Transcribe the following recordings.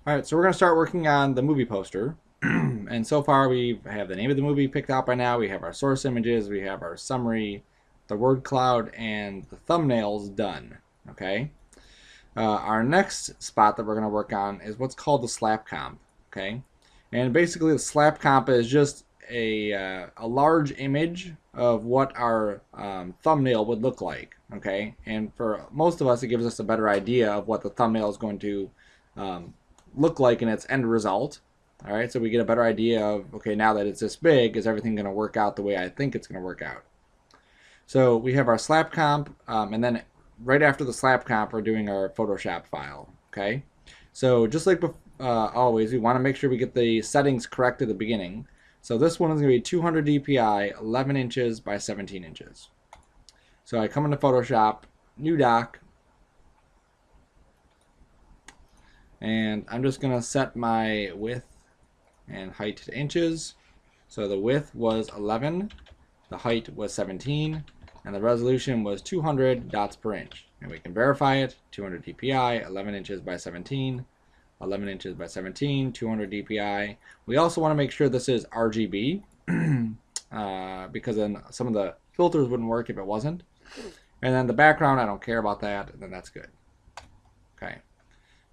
All right, so we're going to start working on the movie poster. And so far we have the name of the movie picked out by now. We have our source images, we have our summary, the word cloud, and the thumbnails done. Okay. Our next spot that we're going to work on is what's called the slap comp. Okay. And basically the slap comp is just a large image of what our thumbnail would look like. Okay. And for most of us, it gives us a better idea of what the thumbnail is going to um, look like in its end result. All right, so we get a better idea of, okay, now that it's this big, is everything going to work out the way I think it's going to work out? So we have our slap comp, and then right after the slap comp, we're doing our Photoshop file. Okay, so just like always, we want to make sure we get the settings correct at the beginning. So this one is going to be 200 dpi, 11 inches by 17 inches. So I come into Photoshop, new doc, and I'm just going to set my width and height to inches. So the width was 11, the height was 17, and the resolution was 200 dots per inch. And we can verify it, 200 dpi, 11 inches by 17, 11 inches by 17, 200 dpi. We also want to make sure this is RGB because then some of the filters wouldn't work if it wasn't. And then the background, I don't care about that, and then that's good. Okay,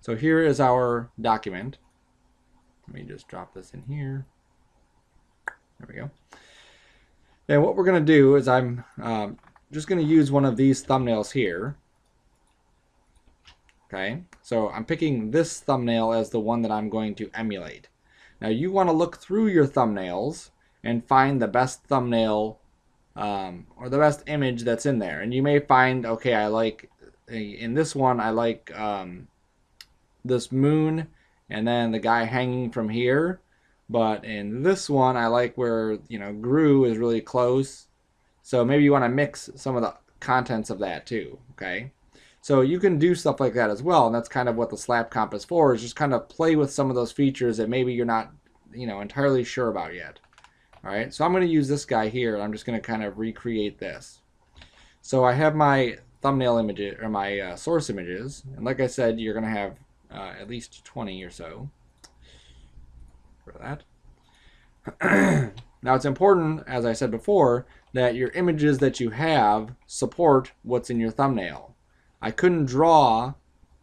so here is our document. Let me just drop this in here. There we go. And what we're going to do is I'm just going to use one of these thumbnails here. Okay, so I'm picking this thumbnail as the one that I'm going to emulate. Now you want to look through your thumbnails and find the best thumbnail or the best image that's in there. And you may find, okay, I like, in this one, I like this moon and then the guy hanging from here. But in this one, I like where, Gru is really close. So maybe you want to mix some of the contents of that too, okay? So you can do stuff like that as well, and that's kind of what the slap comp is for, is just kind of play with some of those features that maybe you're not, entirely sure about yet. All right, so I'm going to use this guy here, and I'm just going to kind of recreate this. So I have my thumbnail images, or my source images, and like I said, you're going to have at least 20 or so for that. Now it's important, as I said before, that your images that you have support what's in your thumbnail. I couldn't draw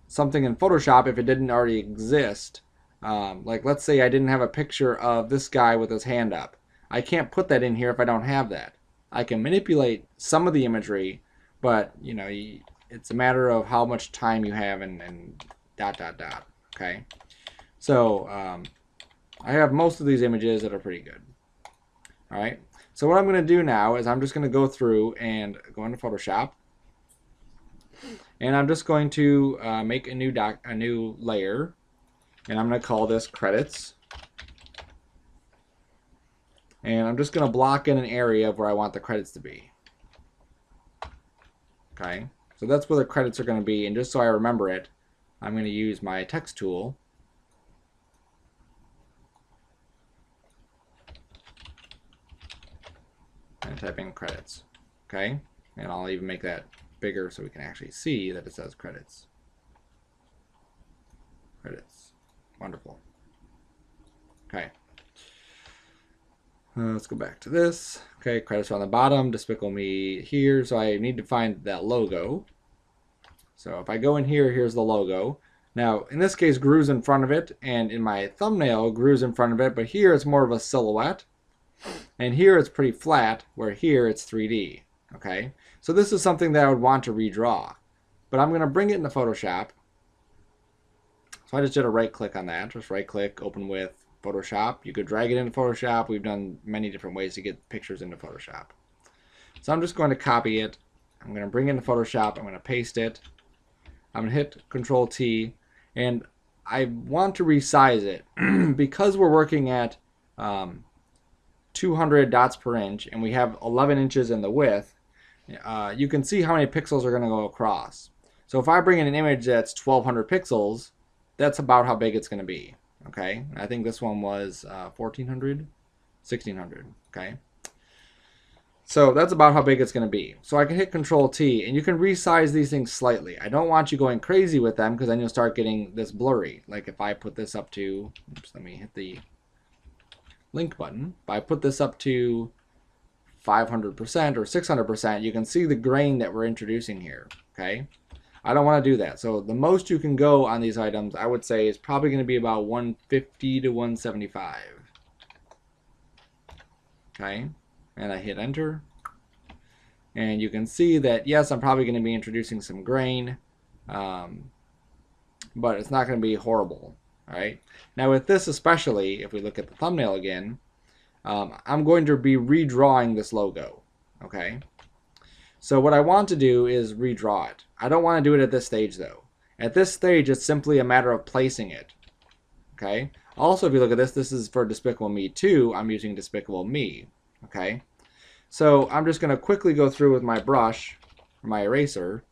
something in Photoshop if it didn't already exist. Like let's say I didn't have a picture of this guy with his hand up. I can't put that in here if I don't have that. I can manipulate some of the imagery, but it's a matter of how much time you have and dot dot dot. Okay, so I have most of these images that are pretty good. All right, so what I'm going to do now is I'm just going to go through and go into Photoshop, and I'm just going to make a new layer, and I'm going to call this credits. And I'm just going to block in an area of where I want the credits to be. Okay, so that's where the credits are going to be, and just so I remember it, I'm going to use my text tool. And type in credits. Okay, and I'll even make that bigger so we can actually see that it says credits. Credits. Wonderful. Okay. Let's go back to this. Okay, credits are on the bottom, Despicable Me here, so I need to find that logo. So if I go in here, here's the logo. Now, in this case, Gru's in front of it, and in my thumbnail, Gru's in front of it, but here it's more of a silhouette. And here it's pretty flat, where here it's 3D. Okay, so this is something that I would want to redraw. But I'm going to bring it into Photoshop. So I just did a right click on that. Just right click, open with Photoshop. You could drag it into Photoshop. We've done many different ways to get pictures into Photoshop. So I'm just going to copy it. I'm going to bring it into Photoshop. I'm going to paste it. I'm going to hit Control T. And I want to resize it because we're working at 200 dots per inch and we have 11 inches in the width. You can see how many pixels are going to go across. So if I bring in an image that's 1200 pixels, that's about how big it's going to be. Okay, I think this one was 1400, 1600. Okay, So that's about how big it's going to be. So I can hit Control T, and you can resize these things slightly. I don't want you going crazy with them because then you'll start getting this blurry. Like if I put this up to, oops, let me hit the link button. If I put this up to 500% or 600%, you can see the grain that we're introducing here, okay? I don't want to do that. So the most you can go on these items, I would say, is probably going to be about 150 to 175. Okay, and I hit enter. And you can see that, yes, I'm probably going to be introducing some grain, but it's not going to be horrible. All right. Now with this especially, if we look at the thumbnail again, I'm going to be redrawing this logo. Okay. So what I want to do is redraw it. I don't want to do it at this stage though. At this stage, it's simply a matter of placing it. Okay. Also, if you look at this, this is for Despicable Me 2. I'm using Despicable Me. Okay. So I'm just going to quickly go through with my brush, or my eraser,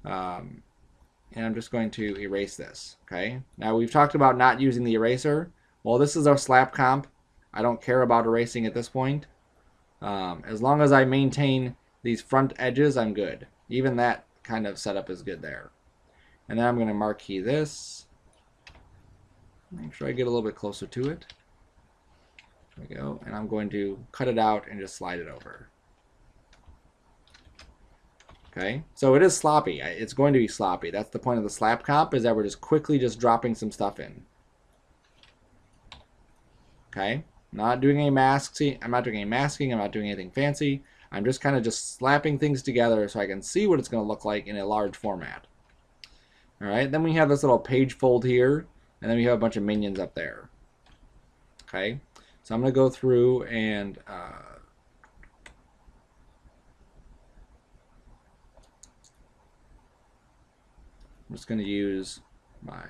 and I'm just going to erase this. Okay. Now we've talked about not using the eraser. Well, this is our slap comp. I don't care about erasing at this point. As long as I maintain these front edges, I'm good. Even that kind of setup is good there. And then I'm going to marquee this. Make sure I get a little bit closer to it. There we go. And I'm going to cut it out and just slide it over. Okay, so it is sloppy. It's going to be sloppy. That's the point of the slap comp, is that we're just quickly just dropping some stuff in. Okay, not doing any masking. I'm not doing any masking. I'm not doing anything fancy. I'm just kind of just slapping things together so I can see what it's going to look like in a large format. All right, then we have this little page fold here, and then we have a bunch of minions up there. Okay, so I'm going to go through and I'm just going to use my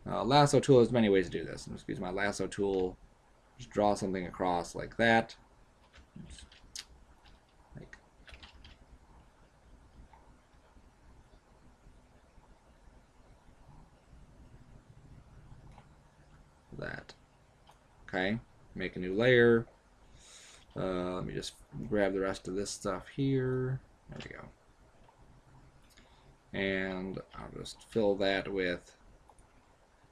lasso tool. There's many ways to do this. I'm just going to use my lasso tool, just draw something across like that. Like that. Okay, make a new layer. Let me just grab the rest of this stuff here. There we go. And I'll just fill that with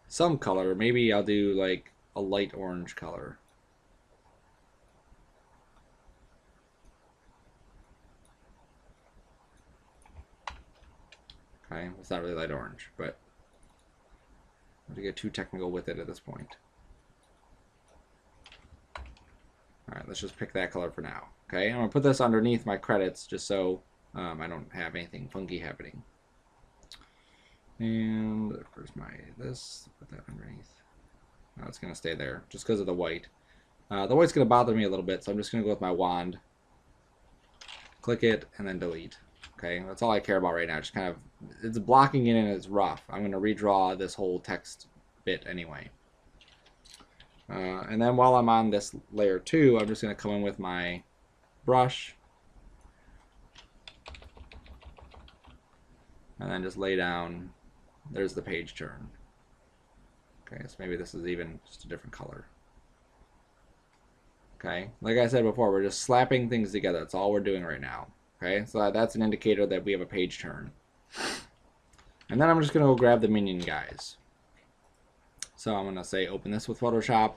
some color. Maybe I'll do like a light orange color. Okay, it's not really light orange, but I'm going to get too technical with it at this point. Alright, let's just pick that color for now. Okay, I'm going to put this underneath my credits just so I don't have anything funky happening. And where's my this? Put that underneath. No, it's going to stay there just because of the white. The white's going to bother me a little bit, so I'm just going to go with my wand. Click it and then delete. Okay, that's all I care about right now. Just kind of, it's blocking it and it's rough. I'm going to redraw this whole text bit anyway. And then while I'm on this layer 2, I'm just going to come in with my brush and then just lay down. There's the page turn. Okay, so maybe this is even just a different color. Okay, like I said before, we're just slapping things together. That's all we're doing right now. Okay, so that's an indicator that we have a page turn. And then I'm just going to go grab the minion guys. So I'm going to say open this with Photoshop,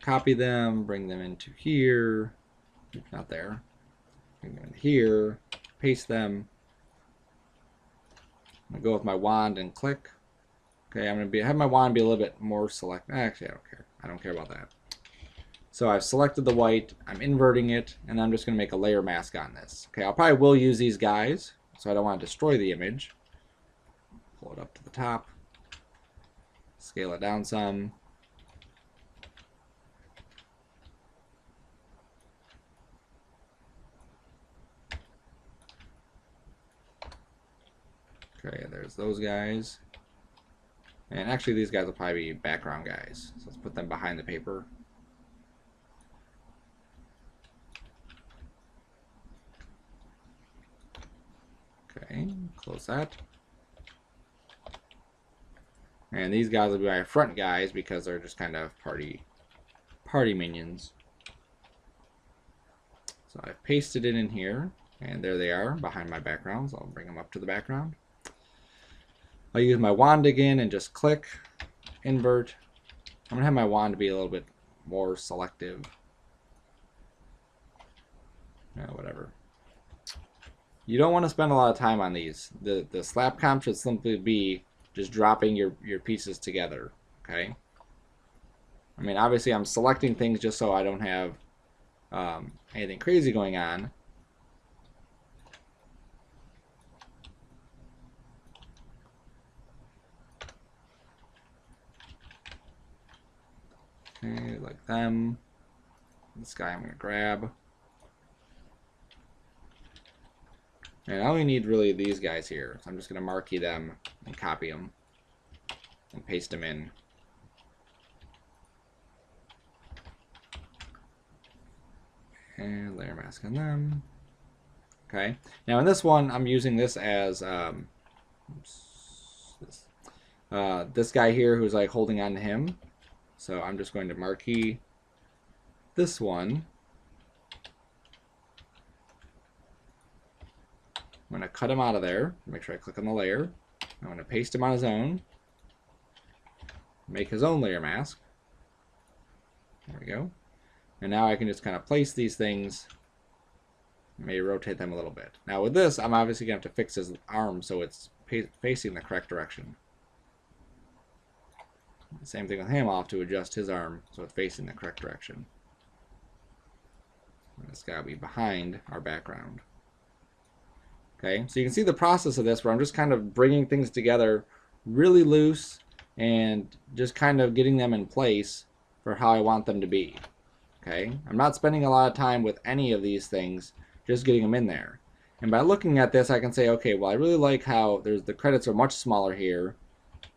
copy them, bring them into here, not there, bring them in here, paste them. I'm going to go with my wand and click. Okay, I'm going to have my wand be a little bit more select. Actually, I don't care. I don't care about that. So I've selected the white, I'm inverting it, and I'm just going to make a layer mask on this. Okay, I probably will use these guys, so I don't want to destroy the image. Pull it up to the top. Scale it down some. Okay, there's those guys. And actually these guys will probably be background guys. So let's put them behind the paper. Okay, close that. And these guys will be my front guys because they're just kind of party minions. So I've pasted it in here, and there they are behind my backgrounds. I'll bring them up to the background. I'll use my wand again and just click, invert. I'm going to have my wand be a little bit more selective. Whatever. You don't want to spend a lot of time on these. The slap comp should simply be just dropping your pieces together. Okay. I mean, obviously I'm selecting things just so I don't have anything crazy going on. Okay, like them. This guy I'm going to grab. And I only need really these guys here. So I'm just going to marquee them and copy them and paste them in. And layer mask on them. Okay. Now in this one, I'm using this as this guy here who's like holding on to him. So I'm just going to marquee this one. I'm going to cut him out of there. Make sure I click on the layer. I'm going to paste him on his own. Make his own layer mask. There we go. And now I can just kind of place these things. Maybe rotate them a little bit. Now with this, I'm obviously going to have to fix his arm so it's facing the correct direction. Same thing with him. I'll have to adjust his arm so it's facing the correct direction. And it's got to be behind our background. Okay, so you can see the process of this where I'm just kind of bringing things together really loose and just kind of getting them in place for how I want them to be. Okay, I'm not spending a lot of time with any of these things, just getting them in there. And by looking at this, I can say, okay, well, I really like how the credits are much smaller here,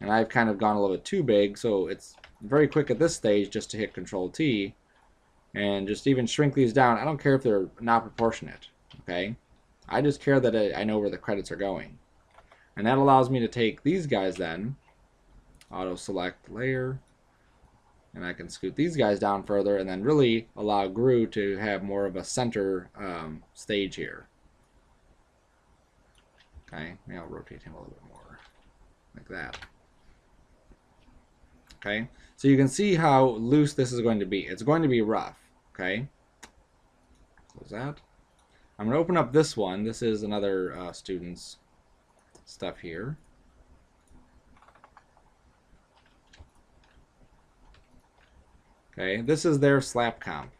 and I've kind of gone a little bit too big, so it's very quick at this stage just to hit Control-T and just even shrink these down. I don't care if they're not proportionate, okay? I just care that I know where the credits are going. And that allows me to take these guys then, auto-select layer, and I can scoot these guys down further and then really allow Gru to have more of a center stage here. Okay, maybe I'll rotate him a little bit more, like that. Okay, so you can see how loose this is going to be. It's going to be rough, okay? Close that. I'm going to open up this one. This is another student's stuff here. Okay, this is their slap comp.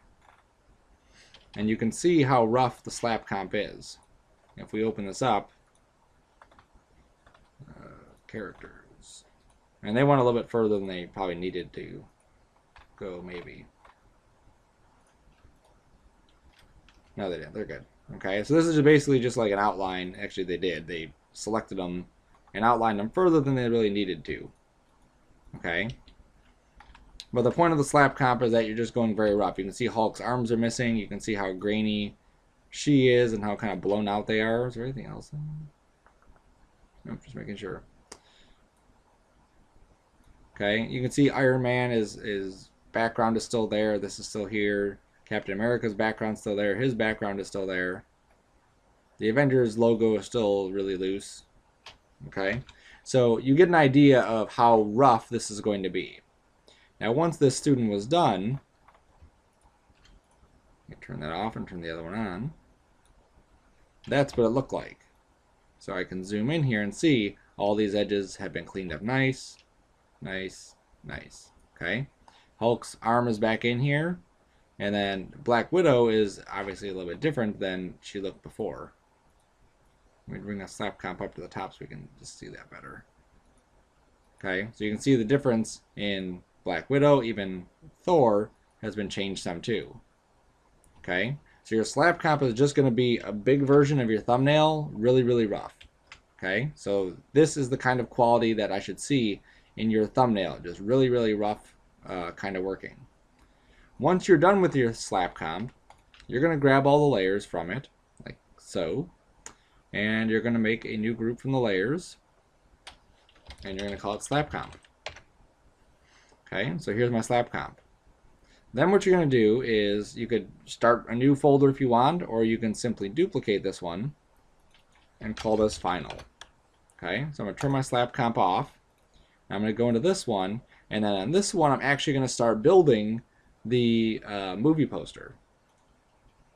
And you can see how rough the slap comp is. If we open this up, characters. And they went a little bit further than they probably needed to go, maybe. No, they didn't. They're good. Okay, so this is basically just like an outline. Actually, they did. They selected them and outlined them further than they really needed to. Okay. But the point of the slap comp is that you're just going very rough. You can see Hulk's arms are missing. You can see how grainy she is and how kind of blown out they are. Is there anything else? Nope, just making sure. Okay, you can see Iron Man is background is still there. This is still here. Captain America's background is still there. His background is still there. The Avengers logo is still really loose. Okay, so you get an idea of how rough this is going to be. Now, once this student was done, let me turn that off and turn the other one on. That's what it looked like. So I can zoom in here and see all these edges have been cleaned up nice, nice, nice. Okay, Hulk's arm is back in here. And then Black Widow is obviously a little bit different than she looked before. Let me bring that slap comp up to the top so we can just see that better. Okay, so you can see the difference in Black Widow. Even Thor has been changed some too. Okay, so your slap comp is just going to be a big version of your thumbnail, really, really rough. Okay, so this is the kind of quality that I should see in your thumbnail, just really, really rough kind of working. Once you're done with your slap comp, you're going to grab all the layers from it, like so, and you're going to make a new group from the layers, and you're going to call it slap comp. Okay, so here's my slap comp. Then what you're going to do is you could start a new folder if you want, or you can simply duplicate this one and call this final. Okay, so I'm going to turn my slap comp off. I'm going to go into this one, and then on this one I'm actually going to start building the movie poster.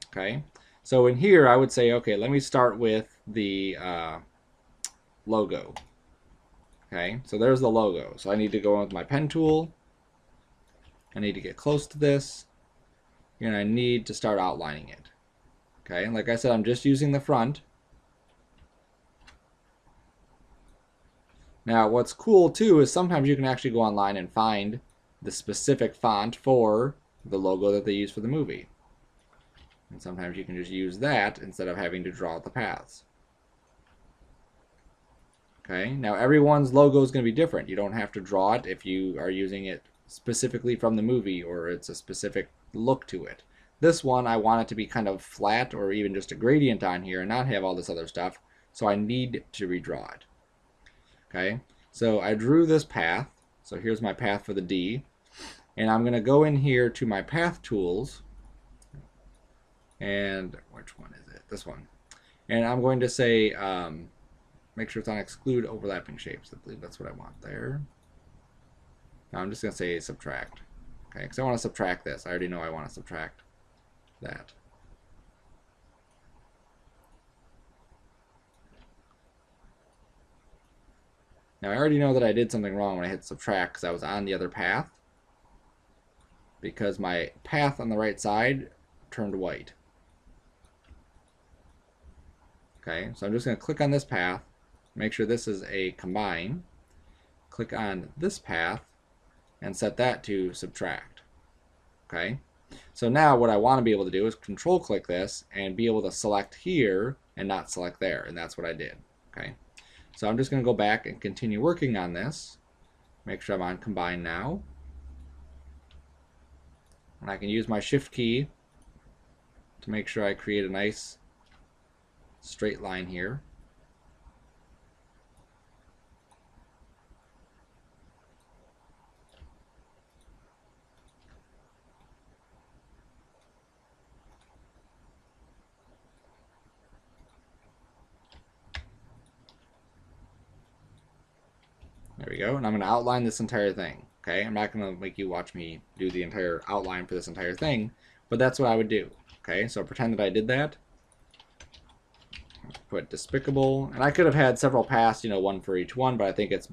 Okay, so in here I would say, okay, let me start with the logo. Okay, so there's the logo. So I need to go in with my pen tool. I need to get close to this, and I need to start outlining it. Okay, and like I said, I'm just using the front. Now, what's cool too is sometimes you can actually go online and find the specific font for the logo that they use for the movie. And sometimes you can just use that instead of having to draw out the paths. Okay, now everyone's logo is going to be different. You don't have to draw it if you are using it specifically from the movie or it's a specific look to it. This one, I want it to be kind of flat or even just a gradient on here and not have all this other stuff, so I need to redraw it. Okay, so I drew this path. So here's my path for the D. And I'm going to go in here to my path tools. And which one is it? This one. And I'm going to say, make sure it's on exclude overlapping shapes. I believe that's what I want there. Now I'm just going to say subtract. Okay, because I want to subtract this. I already know I want to subtract that. Now I already know that I did something wrong when I hit subtract because I was on the other path. Because my path on the right side turned white. Okay, so I'm just going to click on this path, make sure this is a combine, click on this path, and set that to subtract. Okay, so now what I want to be able to do is control click this and be able to select here and not select there, and that's what I did. Okay, so I'm just going to go back and continue working on this, make sure I'm on combine now, and I can use my shift key to make sure I create a nice straight line here. There we go, and I'm going to outline this entire thing. Okay, I'm not going to make you watch me do the entire outline for this entire thing, but that's what I would do. Okay, so pretend that I did that. Put despicable, and I could have had several paths, you know, one for each one, but I think it's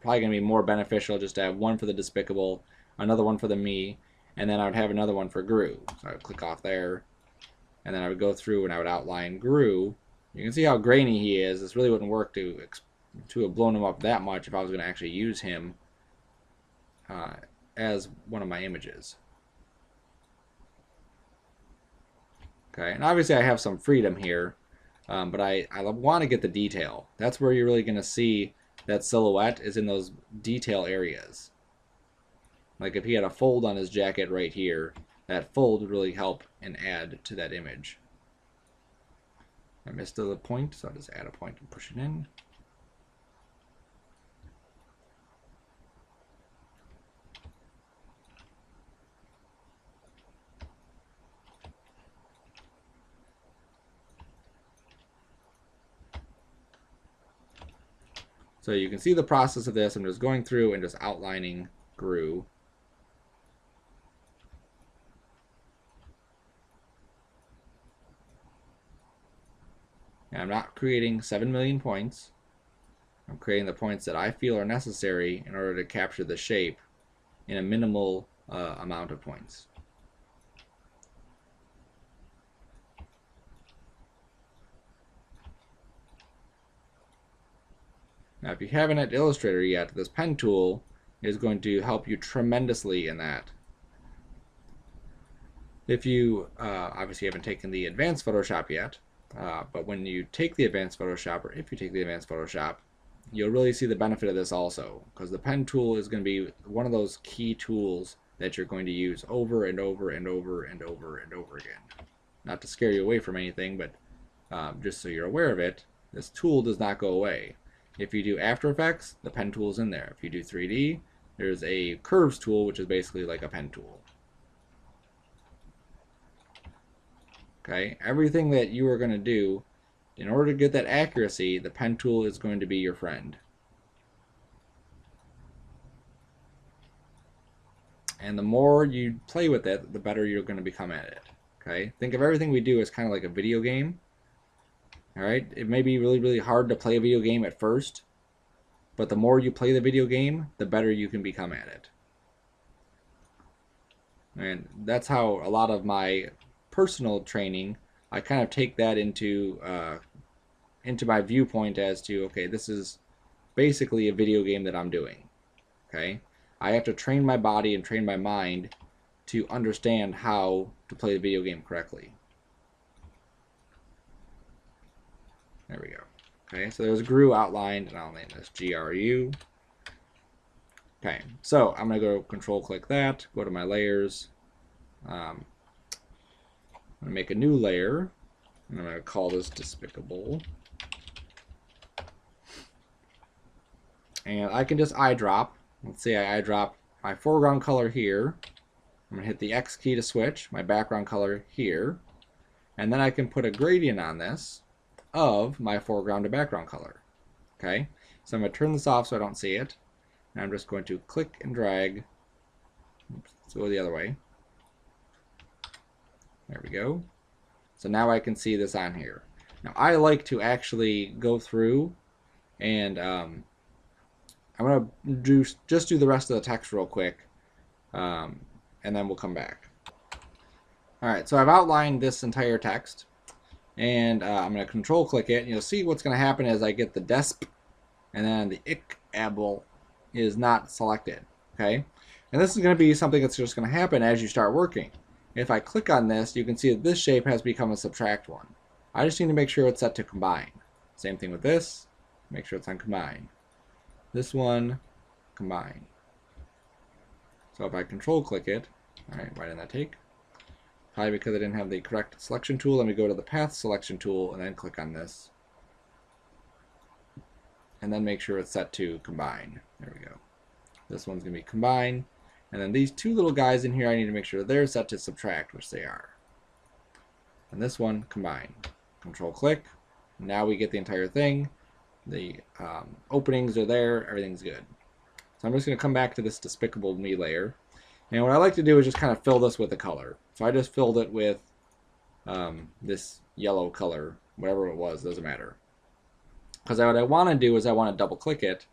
probably going to be more beneficial just to have one for the despicable, another one for the me, and then I would have another one for Gru. So I would click off there, and then I would go through and I would outline Gru. You can see how grainy he is. This really wouldn't work to have blown him up that much if I was going to actually use him as one of my images. Okay, and obviously I have some freedom here. But I want to get the detail. That's where you're really going to see that silhouette is in those detail areas. Like if he had a fold on his jacket right here, that fold would really help and add to that image. I missed a point, so I'll just add a point and push it in. So you can see the process of this. I'm just going through and just outlining Gru. And I'm not creating 7 million points. I'm creating the points that I feel are necessary in order to capture the shape in a minimal amount of points. Now, if you haven't at Illustrator yet, this pen tool is going to help you tremendously in that. If you obviously haven't taken the Advanced Photoshop yet, but when you take the Advanced Photoshop, or if you take the Advanced Photoshop, you'll really see the benefit of this also, because the pen tool is going to be one of those key tools that you're going to use over and over and over and over and over again. Not to scare you away from anything, but just so you're aware of it, this tool does not go away. If you do After Effects, the pen tool is in there. If you do 3D, there's a curves tool, which is basically like a pen tool. Okay, everything that you are going to do in order to get that accuracy, the pen tool is going to be your friend. And the more you play with it, the better you're going to become at it. Okay, think of everything we do as kind of like a video game. All right, it may be really, really hard to play a video game at first, but the more you play the video game, the better you can become at it. And that's how a lot of my personal training, I kind of take that into my viewpoint as to, okay, this is basically a video game that I'm doing. Okay, I have to train my body and train my mind to understand how to play the video game correctly. There we go. Okay, so there's GRU outlined, and I'll name this GRU. Okay, so I'm going to go control click that, go to my layers. I'm going to make a new layer, and I'm going to call this Despicable. And I can just eyedrop. Let's say I eyedrop my foreground color here. I'm going to hit the X key to switch, my background color here. And then I can put a gradient on this of my foreground to background color. Okay, so I'm going to turn this off so I don't see it. And I'm just going to click and drag. Oops, let's go the other way. There we go. So now I can see this on here. Now I like to actually go through and I'm going to just do the rest of the text real quick, and then we'll come back. Alright, so I've outlined this entire text, and I'm going to control click it, and you'll see what's going to happen is I get the desp, and then the ickable is not selected. Okay, and this is going to be something that's just going to happen as you start working. If I click on this, you can see that this shape has become a subtract one. I just need to make sure it's set to combine. Same thing with this, make sure it's on combine. This one, combine. So if I control click it, alright, why didn't that take? Probably because I didn't have the correct selection tool. Let me go to the path selection tool and then click on this. And then make sure it's set to combine. There we go. This one's going to be combine. And then these two little guys in here, I need to make sure they're set to subtract, which they are. And this one, combine. Control click. Now we get the entire thing. The openings are there, everything's good. So I'm just going to come back to this Despicable Me layer. And what I like to do is just kind of fill this with a color. So I just filled it with this yellow color, whatever it was, doesn't matter. Because what I want to do is I want to double click it,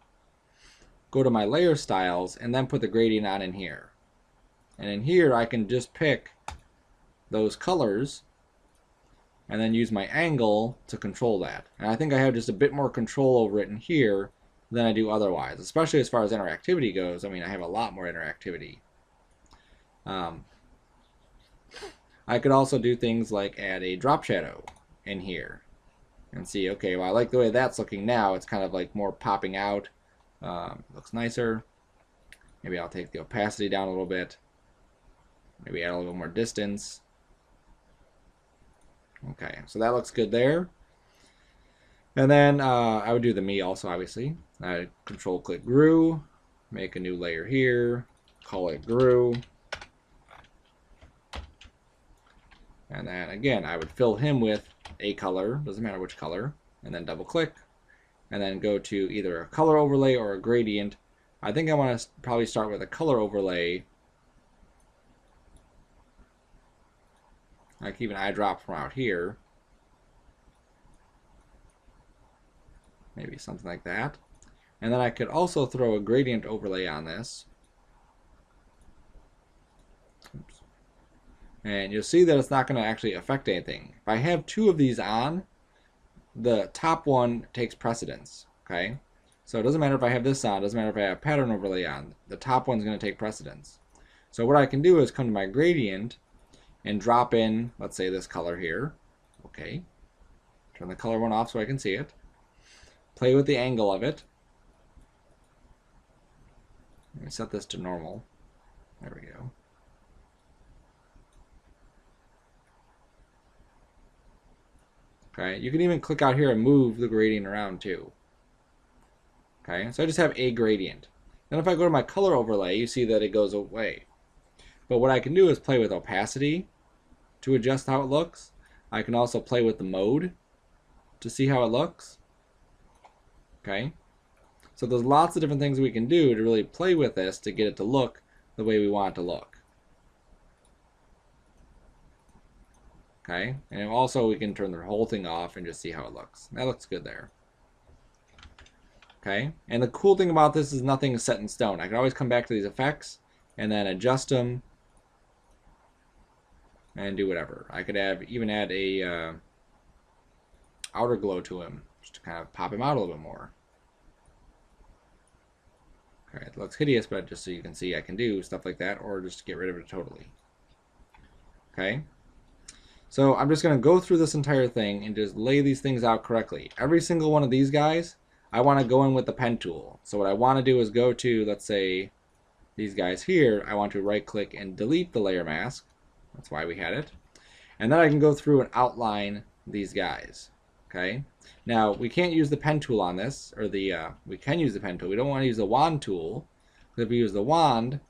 go to my layer styles, and then put the gradient on in here. And in here I can just pick those colors and then use my angle to control that. And I think I have just a bit more control over it in here than I do otherwise, especially as far as interactivity goes. I mean, I have a lot more interactivity. I could also do things like add a drop shadow in here and see, okay, well, I like the way that's looking now. It's kind of like more popping out. Looks nicer. Maybe I'll take the opacity down a little bit. Maybe add a little more distance. Okay, so that looks good there. And then I would do the me also, obviously. I control click GRU, make a new layer here, call it GRU. And then again, I would fill him with a color, doesn't matter which color, and then double click, and then go to either a color overlay or a gradient. I think I want to probably start with a color overlay. I can even eyedrop from out here. Maybe something like that. And then I could also throw a gradient overlay on this. Oops. And you'll see that it's not going to actually affect anything. If I have two of these on, the top one takes precedence. Okay? So it doesn't matter if I have this on, it doesn't matter if I have pattern overlay on, the top one's going to take precedence. So what I can do is come to my gradient and drop in, let's say, this color here. Okay. Turn the color one off so I can see it. Play with the angle of it. Let me set this to normal. There we go. Okay, you can even click out here and move the gradient around too. Okay, so I just have a gradient. Then if I go to my color overlay, you see that it goes away. But what I can do is play with opacity to adjust how it looks. I can also play with the mode to see how it looks. Okay. So there's lots of different things we can do to really play with this to get it to look the way we want it to look. Okay. And also we can turn the whole thing off and just see how it looks. That looks good there. Okay. And the cool thing about this is nothing is set in stone. I can always come back to these effects and then adjust them and do whatever. I could even add a outer glow to him just to kind of pop him out a little bit more. Okay, it looks hideous, but just so you can see I can do stuff like that, or just get rid of it totally. Okay. So I'm just going to go through this entire thing and just lay these things out correctly. Every single one of these guys, I want to go in with the pen tool. So what I want to do is go to, let's say, these guys here. I want to right click and delete the layer mask. That's why we had it. And then I can go through and outline these guys. Okay. Now we can't use the pen tool on this, or we can use the pen tool. We don't want to use the wand tool, because if we use the wand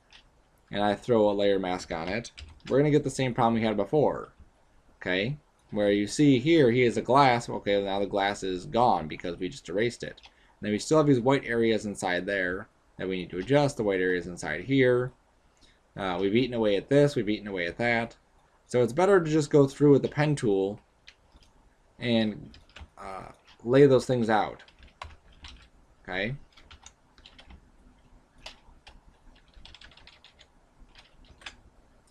and I throw a layer mask on it, we're going to get the same problem we had before. Okay, where you see here he has a glass. Okay, now the glass is gone because we just erased it. And then we still have these white areas inside there that we need to adjust. The white areas inside here. We've eaten away at this. We've eaten away at that. So it's better to just go through with the pen tool and lay those things out. Okay.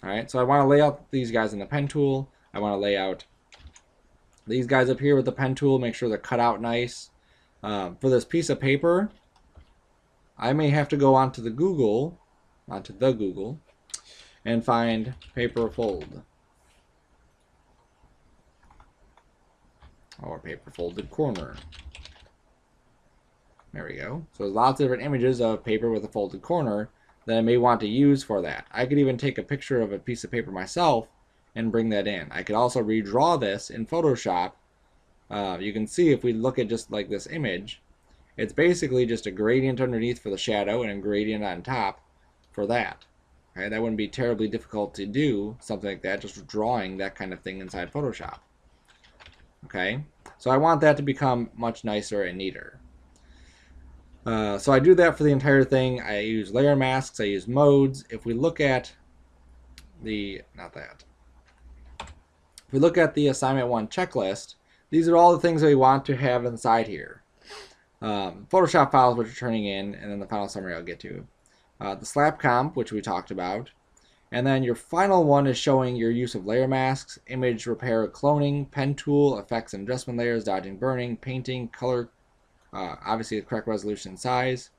All right. So I want to lay out these guys in the pen tool. I want to lay out these guys up here with the pen tool, make sure they're cut out nice. For this piece of paper, I may have to go onto the Google, and find paper fold. Or paper folded corner. There we go. So there's lots of different images of paper with a folded corner that I may want to use for that. I could even take a picture of a piece of paper myself and bring that in. I could also redraw this in Photoshop. You can see if we look at just like this image, it's basically just a gradient underneath for the shadow and a gradient on top for that. Okay, that wouldn't be terribly difficult to do, something like that, just drawing that kind of thing inside Photoshop. Okay, so I want that to become much nicer and neater. So I do that for the entire thing. I use layer masks, I use modes. If we look at the, if we look at the assignment 1 checklist, these are all the things that we want to have inside here. Photoshop files which are turning in, and then the final summary I'll get to. The slap comp, which we talked about. And then your final one is showing your use of layer masks, image repair, cloning, pen tool, effects and adjustment layers, dodging burning, painting, color, obviously the correct resolution and size.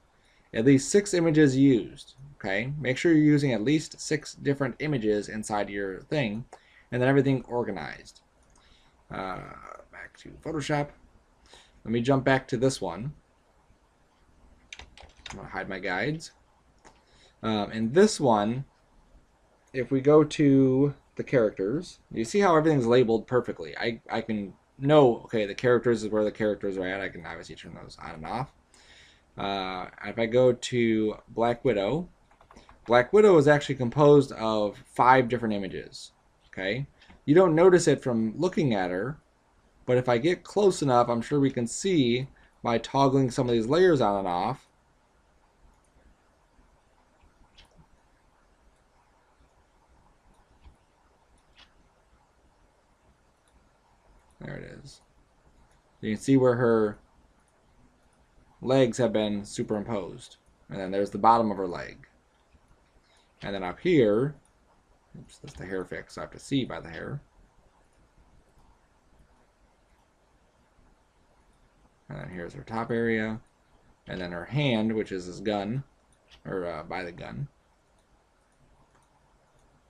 At least 6 images used. Okay, make sure you're using at least 6 different images inside your thing, and then everything organized. Back to Photoshop. Let me jump back to this one. I'm going to hide my guides. In this one, if we go to the characters, you see how everything's labeled perfectly. I can know, okay, the characters is where the characters are at. I can obviously turn those on and off. If I go to Black Widow is actually composed of 5 different images. Okay, you don't notice it from looking at her, but if I get close enough, I'm sure we can see by toggling some of these layers on and off. There it is. You can see where her legs have been superimposed. And then there's the bottom of her leg. And then up here, oops, that's the hair fix, so I have to see by the hair. And then here's her top area. And then her hand, which is his gun, or by the gun.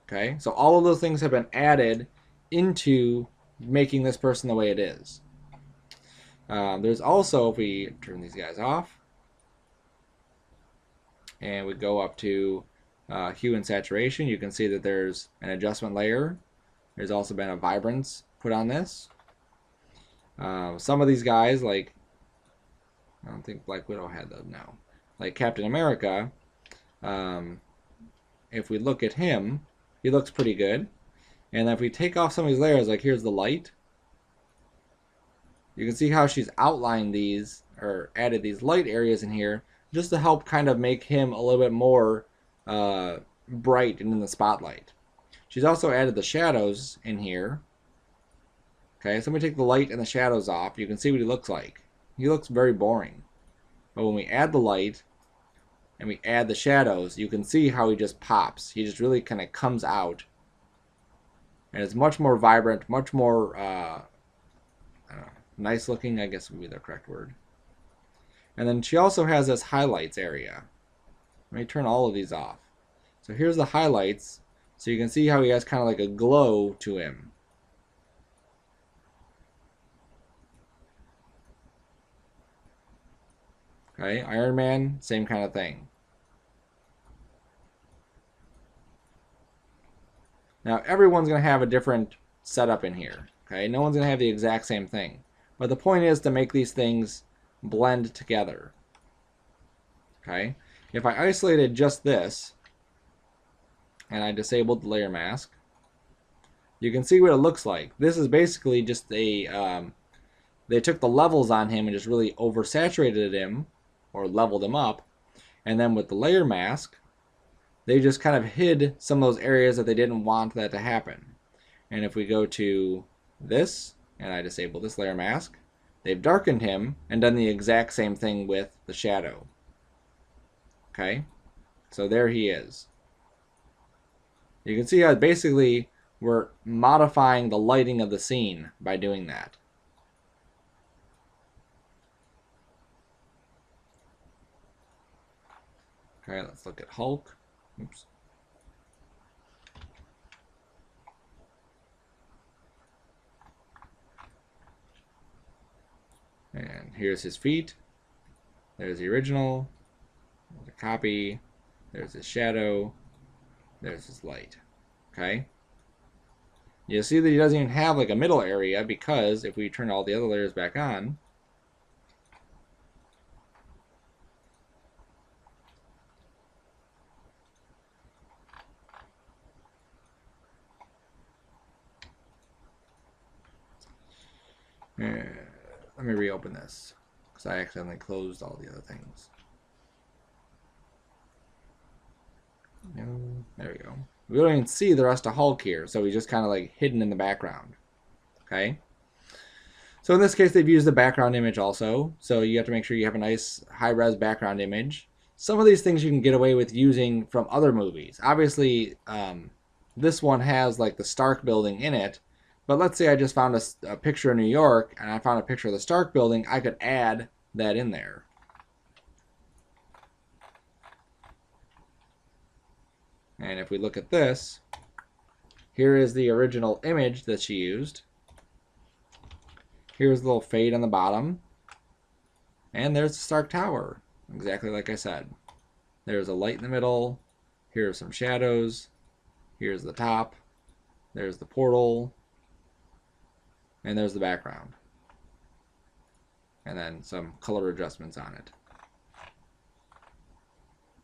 Okay, so all of those things have been added into making this person the way it is. There's also, if we turn these guys off, and we go up to hue and saturation, you can see that there's an adjustment layer. There's also been a vibrance put on this. Some of these guys, like, I don't think Black Widow had those, no. Like Captain America, if we look at him, he looks pretty good. And if we take off some of these layers, like here's the light, You can see how she's outlined these, or added these light areas in here, just to help kind of make him a little bit more bright and in the spotlight. She's also added the shadows in here. Okay, so I'm going to take the light and the shadows off. You can see what he looks like. He looks very boring. But when we add the light and we add the shadows, you can see how he just pops. He just really kind of comes out. And it's much more vibrant, much more I don't know, nice looking, I guess would be the correct word. And then she also has this highlights area. Let me turn all of these off. So here's the highlights. So you can see how he has kind of like a glow to him. Okay, Iron Man, same kind of thing. Now everyone's going to have a different setup in here. Okay, no one's going to have the exact same thing. But the point is to make these things blend together. Okay, if I isolated just this and I disabled the layer mask, you can see what it looks like. This is basically just a they took the levels on him and just really oversaturated him or leveled him up, and then with the layer mask they just kind of hid some of those areas that they didn't want that to happen. And if we go to this and I disable this layer mask, they've darkened him and done the exact same thing with the shadow. Okay, so there he is. You can see how basically we're modifying the lighting of the scene by doing that. Okay, let's look at Hulk. Oops. And here's his feet. There's the original. There's a copy. There's his shadow. There's his light. Okay? You'll see that he doesn't even have like a middle area, because if we turn all the other layers back on, let me reopen this because I accidentally closed all the other things. No, there we go. We don't even see the rest of Hulk here, so he's just kind of like hidden in the background. Okay? So in this case, they've used the background image also, so you have to make sure you have a nice high-res background image. Some of these things you can get away with using from other movies. Obviously, this one has like the Stark building in it, but let's say I just found a picture of New York and I found a picture of the Stark building, I could add that in there. And if we look at this, here is the original image that she used. Here's the little fade on the bottom. And there's the Stark Tower, exactly like I said. There's a light in the middle. Here are some shadows. Here's the top. There's the portal. And there's the background. And then some color adjustments on it.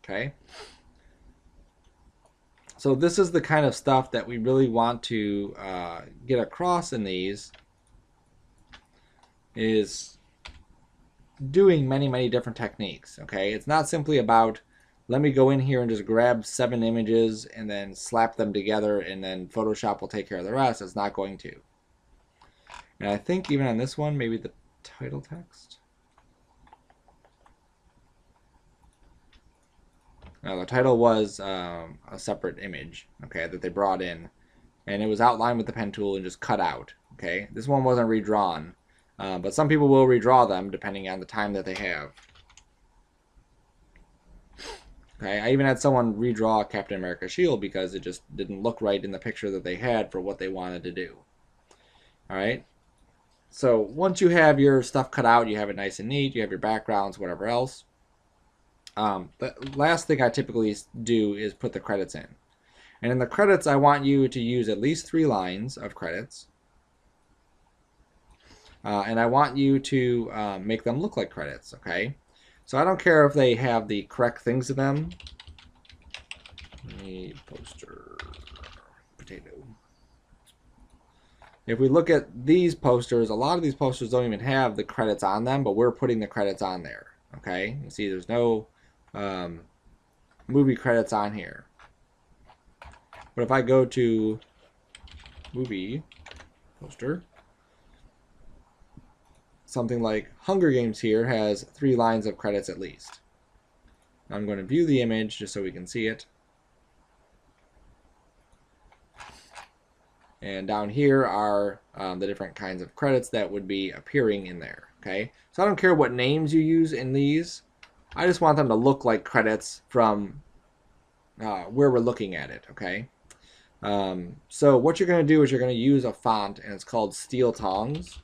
Okay? So this is the kind of stuff that we really want to get across in these, is doing many, many different techniques. Okay? It's not simply about, let me go in here and just grab 7 images and then slap them together and then Photoshop will take care of the rest. It's not going to. And I think even on this one, maybe the title text. Now the title was a separate image, okay, that they brought in, and it was outlined with the pen tool and just cut out. Okay, this one wasn't redrawn, but some people will redraw them depending on the time that they have. Okay, I even had someone redraw Captain America's shield because it just didn't look right in the picture that they had for what they wanted to do. All right. So once you have your stuff cut out, you have it nice and neat, you have your backgrounds, whatever else. The last thing I typically do is put the credits in. And in the credits, I want you to use at least 3 lines of credits. And I want you to make them look like credits, okay? So I don't care if they have the correct things to them. MoviePoster, potato. If we look at these posters, a lot of these posters don't even have the credits on them, but we're putting the credits on there. Okay, you see there's no movie credits on here. But if I go to movie poster, something like Hunger Games here has 3 lines of credits at least. I'm going to view the image just so we can see it. And down here are the different kinds of credits that would be appearing in there. Okay, so I don't care what names you use in these. I just want them to look like credits from where we're looking at it. Okay, so what you're going to do is you're going to use a font, and it's called Steel Tongs.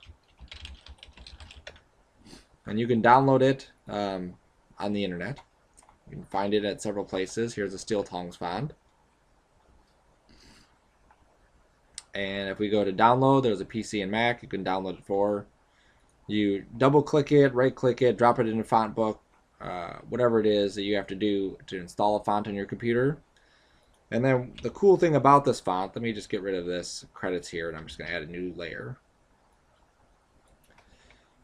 And you can download it on the internet. You can find it at several places. Here's a Steel Tongs font. And if we go to download, there's a PC and Mac you can download it for. You double click it, right click it, drop it in a font book, whatever it is that you have to do to install a font on your computer. And then the cool thing about this font, let me just get rid of this credits here, and I'm just going to add a new layer,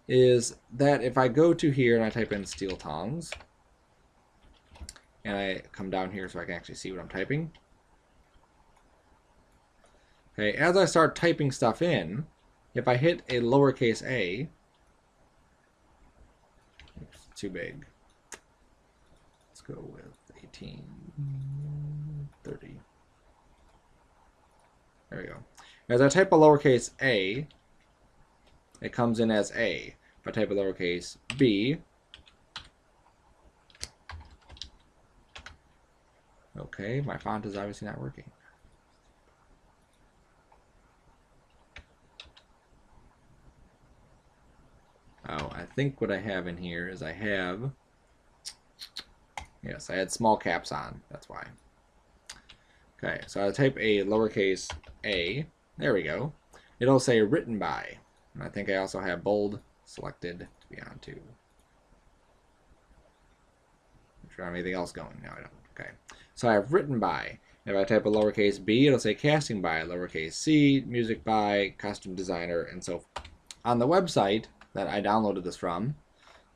is that if I go to here and I type in Steel Tongs, and I come down here so I can actually see what I'm typing. Okay, as I start typing stuff in, if I hit a lowercase a, oops, too big. Let's go with 1830. There we go. As I type a lowercase a, it comes in as A. If I type a lowercase b, okay, my font is obviously not working. Oh, I think what I have in here is I have, yes, I had small caps on, that's why. Okay, so I type a lowercase a, there we go. It'll say written by, and I think I also have bold selected to be on too. Make sure I have anything else going. No, I don't. Okay, so I have written by. If I type a lowercase b, it'll say casting by, lowercase c, music by, costume designer, and so forth. On the website that I downloaded this from,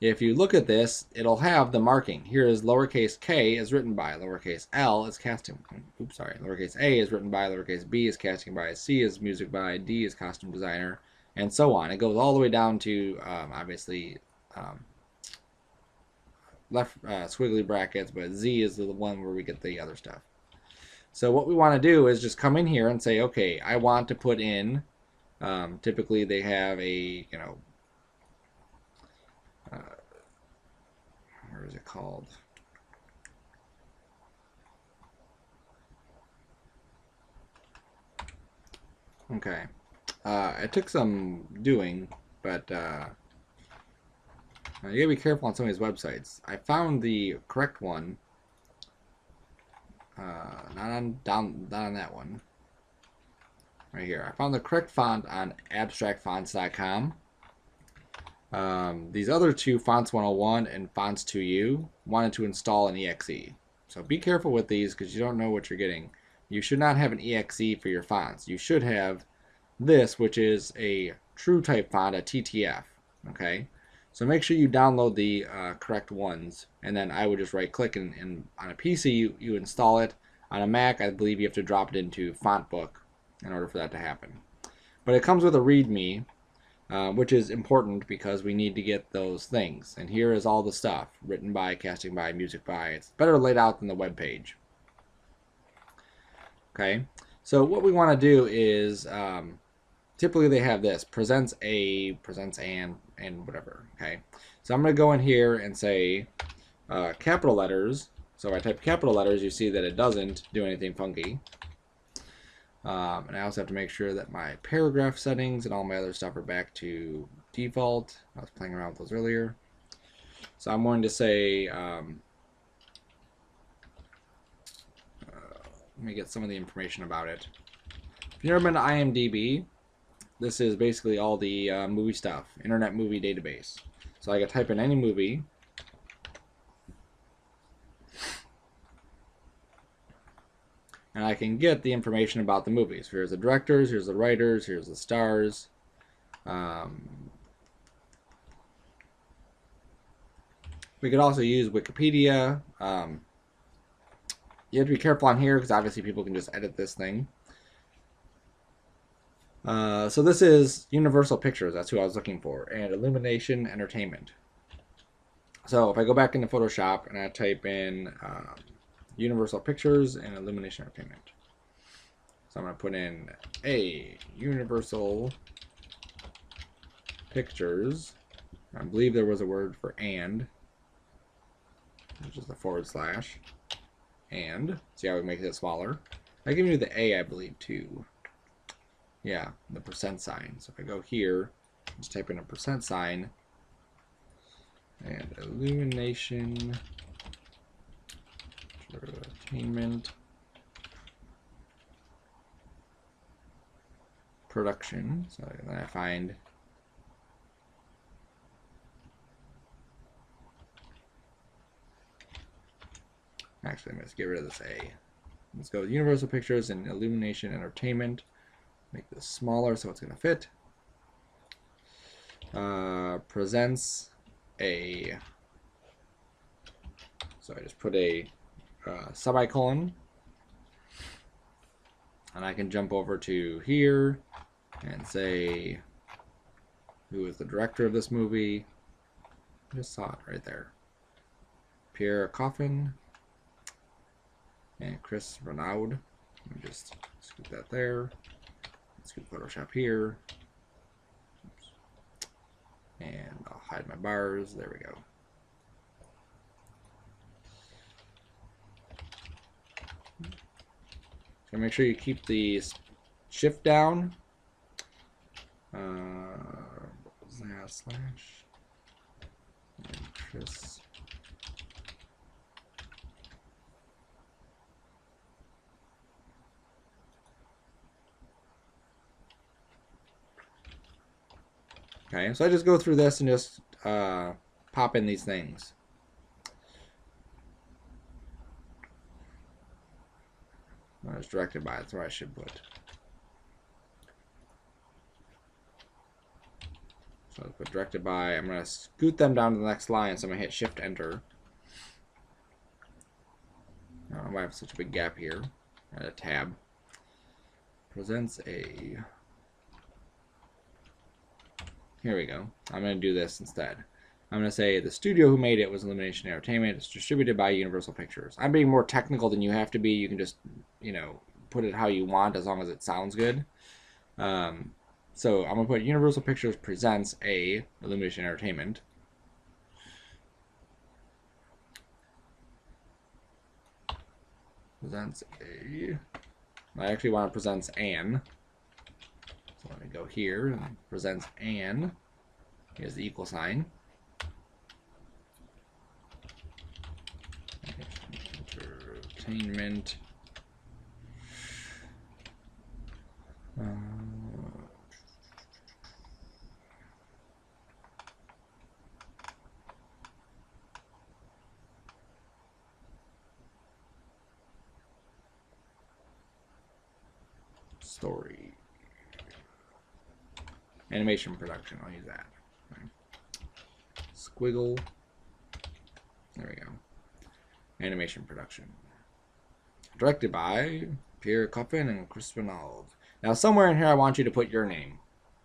if you look at this, it'll have the marking. Here is lowercase k is written by, lowercase l is casting, oops, sorry, lowercase a is written by, lowercase b is casting by, c is music by, d is costume designer, and so on. It goes all the way down to, obviously, left squiggly brackets, but z is the one where we get the other stuff. So what we want to do is just come in here and say, okay, I want to put in, typically they have a, you know, where is it called? Okay. It took some doing, but you gotta be careful on some of these websites. I found the correct one. Not on that one. Right here. I found the correct font on abstractfonts.com. These other two, Fonts 101 and Fonts 2U, wanted to install an exe. So be careful with these because you don't know what you're getting. You should not have an exe for your fonts. You should have this, which is a true type font, a TTF. Okay, so make sure you download the correct ones, and then I would just right click and on a PC you install it. On a Mac, I believe you have to drop it into Font Book in order for that to happen. But it comes with a README, which is important because we need to get those things. And here is all the stuff, written by, casting by, music by. It's better laid out than the web page. Okay, so what we want to do is, typically they have this, presents a, presents and whatever. Okay, so I'm going to go in here and say capital letters. So I type capital letters, you see that it doesn't do anything funky. And I also have to make sure that my paragraph settings and all my other stuff are back to default. I was playing around with those earlier. So I'm going to say, let me get some of the information about it. If you've never been to IMDb, this is basically all the movie stuff, Internet Movie Database. So I can type in any movie. and I can get the information about the movies. Here's the directors, here's the writers, here's the stars. We could also use Wikipedia. You have to be careful on here because obviously people can just edit this thing. So this is Universal Pictures. That's who I was looking for. And Illumination Entertainment. So if I go back into Photoshop and I type in Universal Pictures and Illumination Entertainment. So I'm going to put in A, Universal Pictures. I believe there was a word for and, which is the /. And, see how we make it smaller? I can do the A, I believe, too. Yeah, the % sign. So if I go here, just type in a % sign, and Illumination Entertainment Production. So then I find actually, I'm going to get rid of this A. Let's go with Universal Pictures and Illumination Entertainment. Make this smaller so it's going to fit. Presents a. So I just put a semicolon. And I can jump over to here and say who is the director of this movie. I just saw it right there. Pierre Coffin and Chris Renaud. Let me just scoop that there. Scoop Photoshop here. Oops. And I'll hide my bars. There we go. So make sure you keep the shift down. What was that? Slash. And Chris. Okay, so I just go through this and just pop in these things. I was directed by, that's where I should put. So I'll put directed by. I'm going to scoot them down to the next line, so I'm going to hit Shift Enter. I don't know why I have such a big gap here. Add a tab. Presents a. Here we go. I'm going to do this instead. I'm going to say the studio who made it was Illumination Entertainment. It's distributed by Universal Pictures. I'm being more technical than you have to be. You can just, you know, put it how you want as long as it sounds good. So I'm going to put Universal Pictures presents a Illumination Entertainment. Presents a. I actually want to presents an. So let me go here and presents an. Here's the equal sign. Entertainment. Story. Animation production. I'll use that. Okay. Squiggle. There we go. Animation production. Directed by Pierre Coffin and Chris Renaud. Now, somewhere in here, I want you to put your name.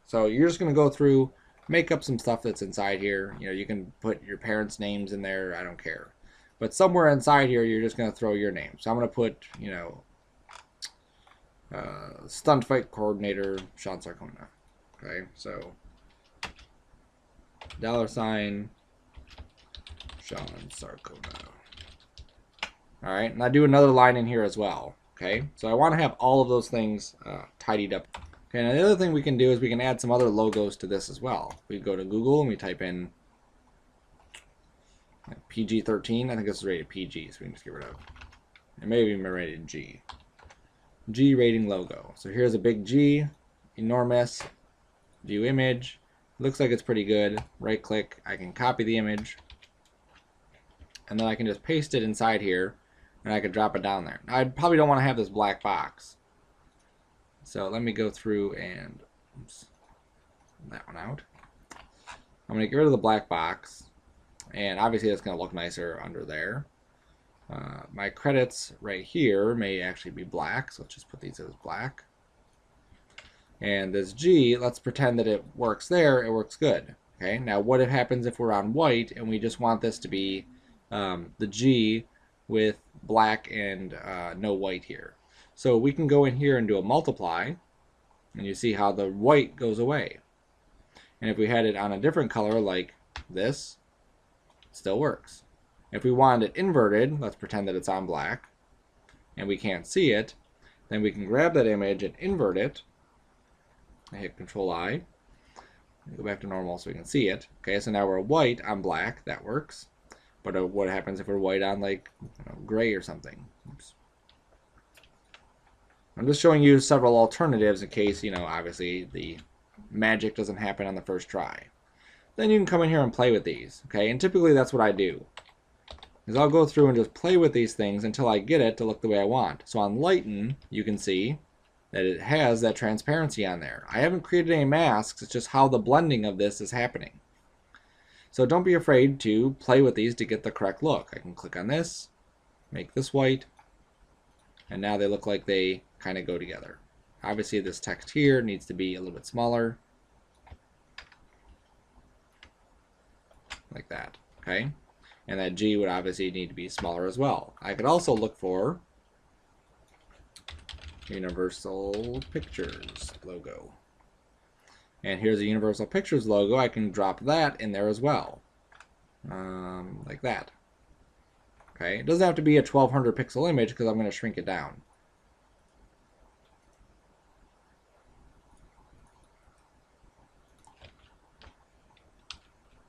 So you're just going to go through, make up some stuff that's inside here. You know, you can put your parents' names in there. I don't care. But somewhere inside here, you're just going to throw your name. So I'm going to put, you know, stunt fight coordinator Sean Sarcona. Okay, so $sign Sean Sarcona. All right, and I do another line in here as well. Okay, so I want to have all of those things tidied up. Okay, now the other thing we can do is we can add some other logos to this as well. We go to Google and we type in PG-13. I think this is rated PG, so we can just get rid of. It may even be rated G. G rating logo. So here's a big G, enormous. View image. Looks like it's pretty good. Right click. I can copy the image. And then I can just paste it inside here. and I could drop it down there. I probably don't want to have this black box. So let me go through and oops, that one out. I'm going to get rid of the black box, and obviously that's going to look nicer under there. My credits right here may actually be black, so let's just put these as black. And this G, let's pretend that it works there, it works good. Okay, now what happens if we're on white and we just want this to be the G with black and no white here? So we can go in here and do a multiply, and you see how the white goes away. And if we had it on a different color like this, it still works. If we wanted it inverted, let's pretend that it's on black, and we can't see it, then we can grab that image and invert it. I hit Control I. Go back to normal so we can see it. Okay, so now we're white on black. That works. But what happens if we're white on, like, gray or something? Oops. I'm just showing you several alternatives in case, obviously the magic doesn't happen on the first try. Then you can come in here and play with these. Okay, and typically that's what I do. Is I'll go through and just play with these things until I get it to look the way I want. So on Lighten, you can see that it has that transparency on there. I haven't created any masks, it's just how the blending of this is happening. So don't be afraid to play with these to get the correct look. I can click on this, make this white, and now they look like they kind of go together. Obviously this text here needs to be a little bit smaller. Like that, okay? And that G would obviously need to be smaller as well. I could also look for Universal Pictures logo. And here's a Universal Pictures logo. I can drop that in there as well. Like that. Okay, it doesn't have to be a 1200 pixel image because I'm going to shrink it down.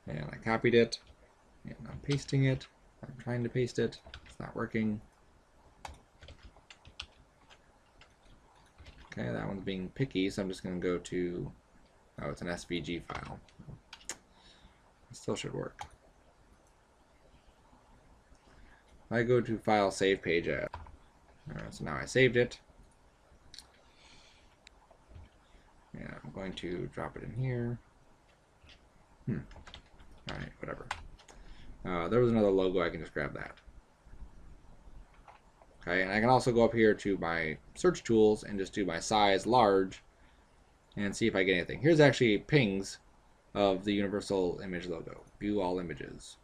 And I copied it. And I'm pasting it. I'm trying to paste it. It's not working. Okay, that one's being picky, so I'm just going to go to, oh, it's an SVG file. It still should work. I go to File, Save Page As. Alright, so now I saved it. And I'm going to drop it in here. Alright, whatever. There was another logo, I can just grab that. Okay, and I can also go up here to my search tools and just do my size large and see if I get anything. Here's actually pings of the Universal Image logo. View all images.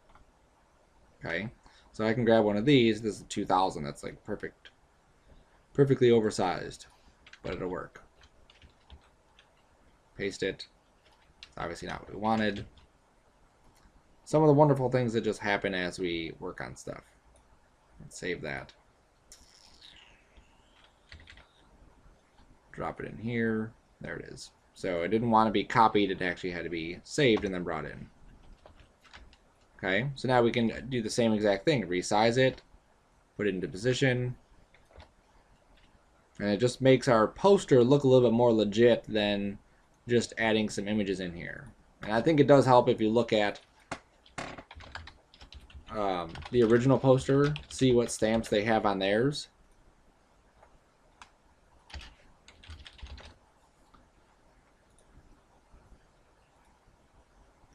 Okay, so I can grab one of these. This is 2000. That's like perfect, perfectly oversized, but it'll work. Paste it. It's obviously not what we wanted. Some of the wonderful things that just happen as we work on stuff. Let's save that. Drop it in here. There it is. So it didn't want to be copied. It actually had to be saved and then brought in. Okay, so now we can do the same exact thing. Resize it, put it into position, and it just makes our poster look a little bit more legit than just adding some images in here. And I think it does help if you look at the original poster, see what stamps they have on theirs.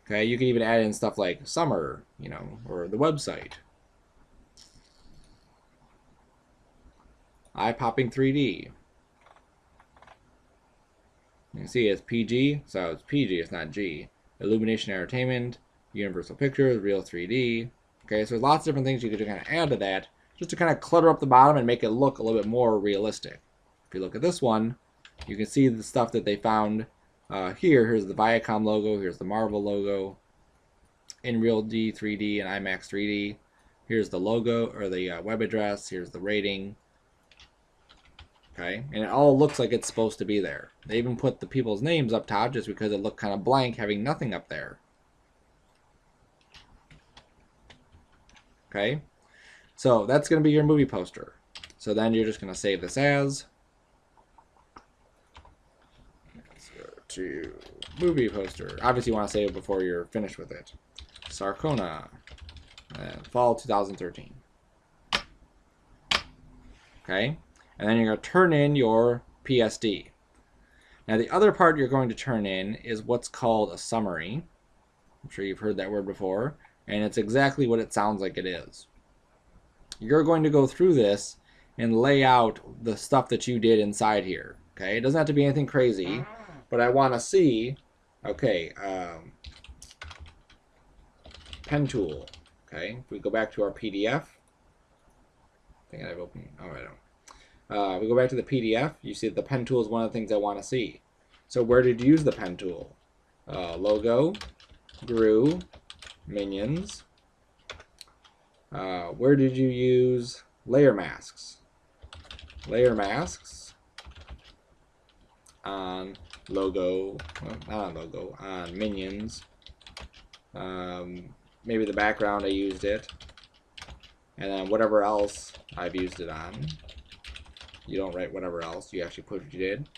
Okay, you can even add in stuff like summer, or the website. Eye-popping 3D. You can see it's PG, so it's PG, it's not G. Illumination Entertainment, Universal Pictures, Real 3D. Okay, so there's lots of different things you could kind of add to that, just to kind of clutter up the bottom and make it look a little bit more realistic. If you look at this one, you can see the stuff that they found here. Here's the Viacom logo, here's the Marvel logo, in Real D 3D and IMAX 3D. Here's the logo, or the web address, here's the rating. Okay, and it all looks like it's supposed to be there. They even put the people's names up top just because it looked kind of blank having nothing up there. Okay, so that's going to be your movie poster. So then you're just going to save this as. Let's go to movie poster. Obviously you want to save it before you're finished with it. Sarcona, fall 2013. Okay? And then you're going to turn in your PSD. Now the other part you're going to turn in is what's called a summary. I'm sure you've heard that word before, and it's exactly what it sounds like it is. You're going to go through this and lay out the stuff that you did inside here. Okay, it doesn't have to be anything crazy, but I want to see. Okay, pen tool. Okay, if we go back to our PDF. I think I've opened. Oh, I don't. We go back to the PDF. You see that the pen tool is one of the things I want to see. So where did you use the pen tool? Logo, Gru, Minions. Where did you use layer masks? Layer masks on logo, well, not on logo, on Minions. Maybe the background I used it. And then whatever else I've used it on. You don't write whatever else, you actually put what you did.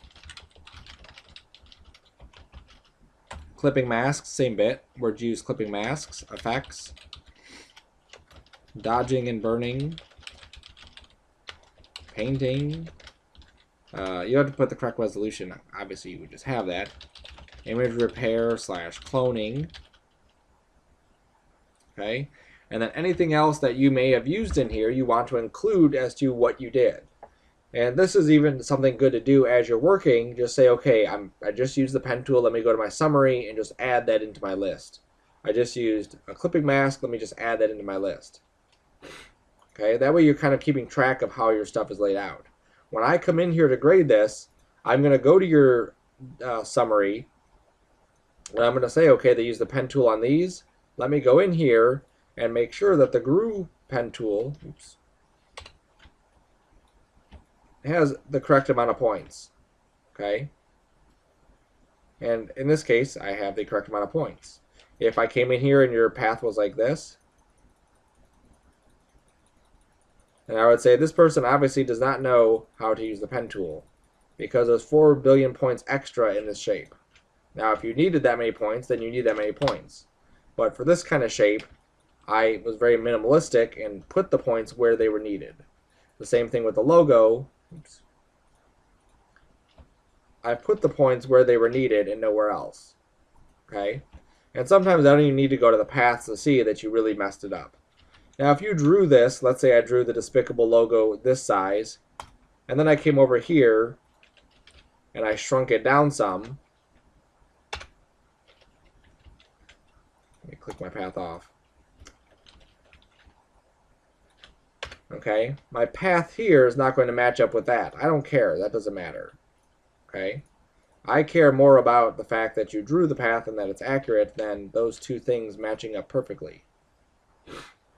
Clipping masks, same bit. Where'd you use clipping masks? Effects. Dodging and burning. Painting. You have to put the correct resolution. Obviously, you would just have that. Image repair / cloning. Okay. And then anything else that you may have used in here, you want to include as to what you did. And this is even something good to do as you're working. Just say, okay, I just used the pen tool. Let me go to my summary and just add that into my list. I just used a clipping mask. Let me just add that into my list. Okay, that way you're kind of keeping track of how your stuff is laid out. When I come in here to grade this, I'm going to go to your summary. And I'm going to say, okay, they use the pen tool on these. Let me go in here and make sure that the Gru pen tool, oops, has the correct amount of points. Okay? And in this case, I have the correct amount of points. If I came in here and your path was like this, and I would say this person obviously does not know how to use the pen tool because there's 4 billion points extra in this shape. Now, if you needed that many points, then you need that many points. But for this kind of shape, I was very minimalistic and put the points where they were needed. The same thing with the logo. Oops. I put the points where they were needed and nowhere else. Okay? And sometimes I don't even need to go to the paths to see that you really messed it up. Now, if you drew this, let's say I drew the Despicable logo this size, and then I came over here and I shrunk it down some. Let me click my path off. Okay, my path here is not going to match up with that. I don't care. That doesn't matter. Okay, I care more about the fact that you drew the path and that it's accurate than those two things matching up perfectly.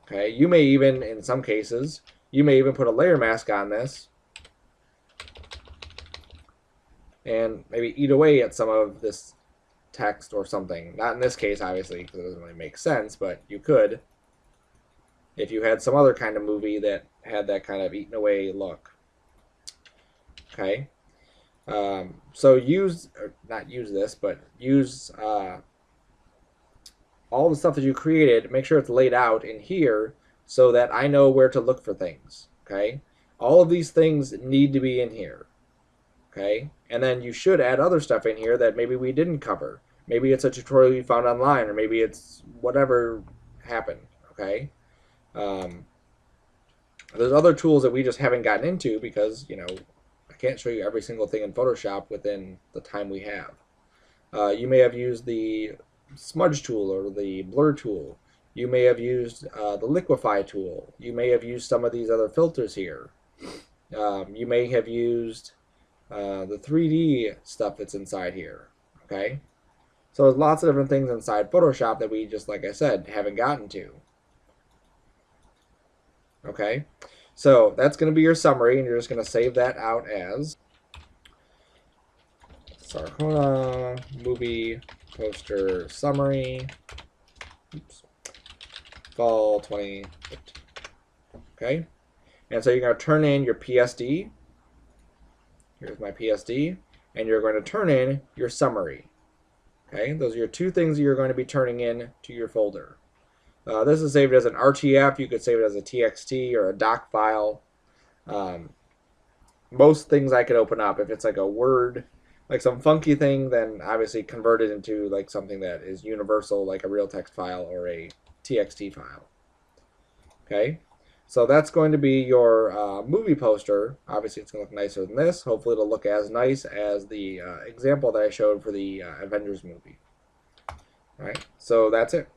Okay, you may even, in some cases, you may even put a layer mask on this and maybe eat away at some of this text or something. Not in this case, obviously, because it doesn't really make sense, but you could if you had some other kind of movie that had that kind of eaten away look. Okay, so not use this, but use all the stuff that you created. Make sure it's laid out in here so that I know where to look for things. Okay, all of these things need to be in here. Okay, and then you should add other stuff in here that maybe we didn't cover. Maybe it's a tutorial you found online, or maybe it's whatever happened. Okay. There's other tools that we just haven't gotten into because, you know, I can't show you every single thing in Photoshop within the time we have. You may have used the smudge tool or the blur tool. You may have used the liquify tool. You may have used some of these other filters here. You may have used the 3D stuff that's inside here. Okay? So there's lots of different things inside Photoshop that we just, like I said, haven't gotten to. Okay, so that's going to be your summary, and you're just going to save that out as Sarcona movie poster summary. Oops. Fall 2015. Okay, and so you're going to turn in your PSD. Here's my PSD, and you're going to turn in your summary. Okay, those are your two things that you're going to be turning in to your folder. This is saved as an RTF. You could save it as a TXT or a doc file. most things I could open up. If it's like a word, like some funky thing, then obviously convert it into like something that is universal, like a real text file or a TXT file. Okay, so that's going to be your movie poster. Obviously, it's going to look nicer than this. Hopefully, it'll look as nice as the example that I showed for the Avengers movie. All right, so that's it.